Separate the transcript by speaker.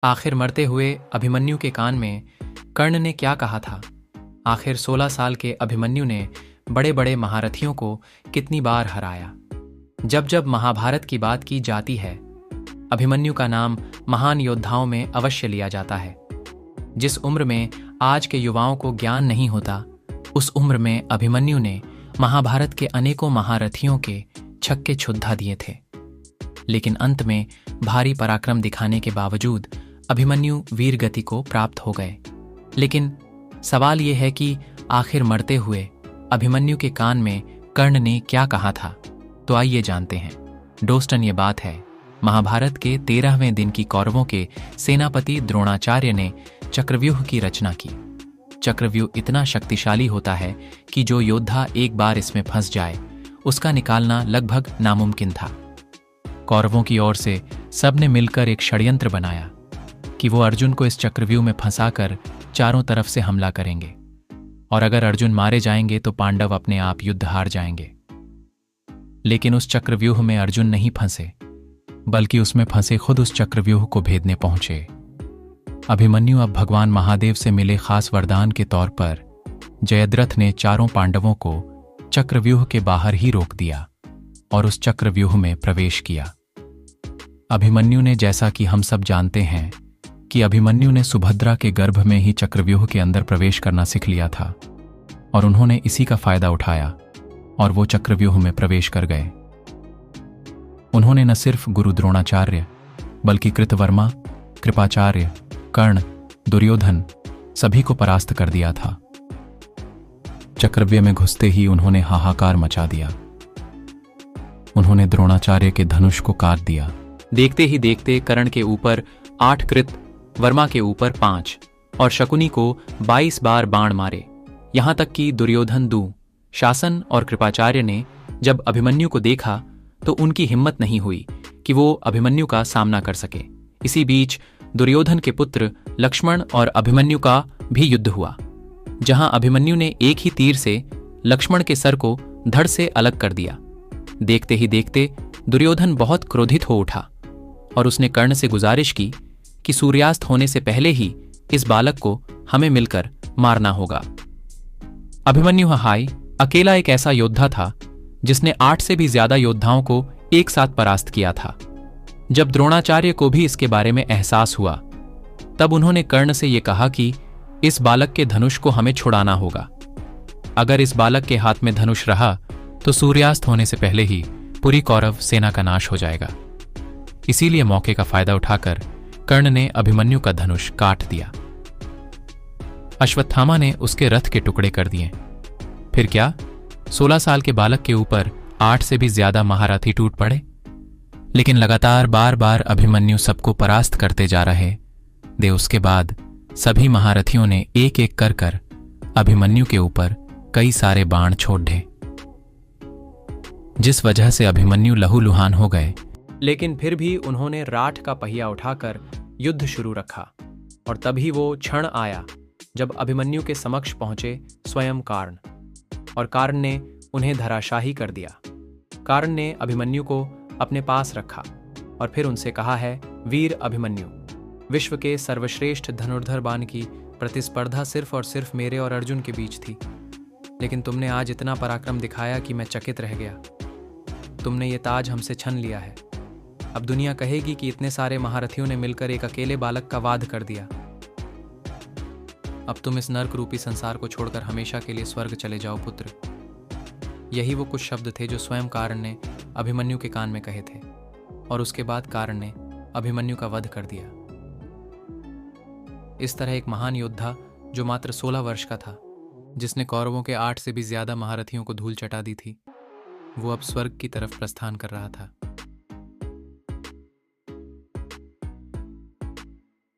Speaker 1: आखिर मरते हुए अभिमन्यु के कान में कर्ण ने क्या कहा था? आखिर 16 साल के अभिमन्यु ने बड़े बड़े महारथियों को कितनी बार हराया? जब जब महाभारत की बात की जाती है, अभिमन्यु का नाम महान योद्धाओं में अवश्य लिया जाता है। जिस उम्र में आज के युवाओं को ज्ञान नहीं होता, उस उम्र में अभिमन्यु ने महाभारत के अनेकों महारथियों के छक्के छुद्धा दिए थे। लेकिन अंत में भारी पराक्रम दिखाने के बावजूद अभिमन्यु वीर गति को प्राप्त हो गए। लेकिन सवाल यह है कि आखिर मरते हुए अभिमन्यु के कान में कर्ण ने क्या कहा था? तो आइए जानते हैं। दोस्तन, ये बात है महाभारत के 13वें दिन की कौरवों के सेनापति द्रोणाचार्य ने चक्रव्यूह की रचना की। चक्रव्यूह इतना शक्तिशाली होता है कि जो योद्धा एक बार इसमें फंस जाए, उसका निकालना लगभग नामुमकिन था। कौरवों की ओर से सबने मिलकर एक षड्यंत्र बनाया कि वो अर्जुन को इस चक्रव्यूह में फंसाकर चारों तरफ से हमला करेंगे, और अगर अर्जुन मारे जाएंगे तो पांडव अपने आप युद्ध हार जाएंगे। लेकिन उस चक्रव्यूह में अर्जुन नहीं फंसे, बल्कि उसमें फंसे खुद उस चक्रव्यूह को भेदने पहुंचे। अभिमन्यु अब भगवान महादेव से मिले खास वरदान के तौर पर जयद्रथ ने चारों पांडवों को चक्रव्यूह के बाहर ही रोक दिया और उस चक्रव्यूह में प्रवेश किया। अभिमन्यु ने, जैसा कि हम सब जानते हैं कि अभिमन्यु ने सुभद्रा के गर्भ में ही चक्रव्यूह के अंदर प्रवेश करना सीख लिया था, और उन्होंने इसी का फायदा उठाया और वो चक्रव्यूह में प्रवेश कर गए। उन्होंने न सिर्फ गुरु द्रोणाचार्य, बल्कि कृतवर्मा, कृपाचार्य, कर्ण, दुर्योधन सभी को परास्त कर दिया था। चक्रव्यूह में घुसते ही उन्होंने हाहाकार मचा दिया। उन्होंने द्रोणाचार्य के धनुष को काट दिया। देखते ही देखते कर्ण के ऊपर 8 कृत, वर्मा के ऊपर 5 और शकुनी को 22 बार बाण मारे। यहां तक कि दुर्योधन, दू, शासन और कृपाचार्य ने जब अभिमन्यु को देखा तो उनकी हिम्मत नहीं हुई कि वो अभिमन्यु का सामना कर सके। इसी बीच दुर्योधन के पुत्र लक्ष्मण और अभिमन्यु का भी युद्ध हुआ, जहां अभिमन्यु ने एक ही तीर से लक्ष्मण के सर को धड़ से अलग कर दिया। देखते ही देखते दुर्योधन बहुत क्रोधित हो उठा और उसने कर्ण से गुजारिश की कि सूर्यास्त होने से पहले ही इस बालक को हमें मिलकर मारना होगा। अभिमन्यु हाय अकेला एक ऐसा योद्धा था जिसने 8 से भी ज्यादा योद्धाओं को एक साथ परास्त किया था। जब द्रोणाचार्य को भी इसके बारे में एहसास हुआ, तब उन्होंने कर्ण से यह कहा कि इस बालक के धनुष को हमें छुड़ाना होगा। अगर इस बालक के हाथ में धनुष रहा तो सूर्यास्त होने से पहले ही पूरी कौरव सेना का नाश हो जाएगा। इसीलिए मौके का फायदा उठाकर कर्ण ने अभिमन्यु का धनुष काट दिया। अश्वत्थामा ने उसके रथ के टुकड़े कर दिए। फिर क्या 16 साल के बालक के ऊपर 8 से भी ज्यादा महारथी टूट पड़े। लेकिन लगातार बार बार अभिमन्यु सबको परास्त करते जा रहे दे। उसके बाद सभी महारथियों ने एक एक कर कर अभिमन्यु के ऊपर कई सारे बाण छोड़ दे, जिस वजह से अभिमन्यु लहूलुहान हो गए। लेकिन फिर भी उन्होंने राठ का पहिया उठाकर युद्ध शुरू रखा, और तभी वो क्षण आया जब अभिमन्यु के समक्ष पहुंचे स्वयं कर्ण, और कर्ण ने उन्हें धराशाही कर दिया। कर्ण ने अभिमन्यु को अपने पास रखा और फिर उनसे कहा है, वीर अभिमन्यु, विश्व के सर्वश्रेष्ठ धनुर्धर बाण की प्रतिस्पर्धा सिर्फ और सिर्फ मेरे और अर्जुन के बीच थी, लेकिन तुमने आज इतना पराक्रम दिखाया कि मैं चकित रह गया। तुमने ये ताज हमसे छीन लिया है। अब दुनिया कहेगी कि इतने सारे महारथियों ने मिलकर एक अकेले बालक का वध कर दिया। अब तुम इस नर्क रूपी संसार को छोड़कर हमेशा के लिए स्वर्ग चले जाओ पुत्र। यही वो कुछ शब्द थे जो स्वयं कर्ण ने अभिमन्यु के कान में कहे थे, और उसके बाद कर्ण ने अभिमन्यु का वध कर दिया। इस तरह एक महान योद्धा जो मात्र 16 वर्ष का था, जिसने कौरवों के 8 से भी ज्यादा महारथियों को धूल चटा दी थी, वो अब स्वर्ग की तरफ प्रस्थान कर रहा था।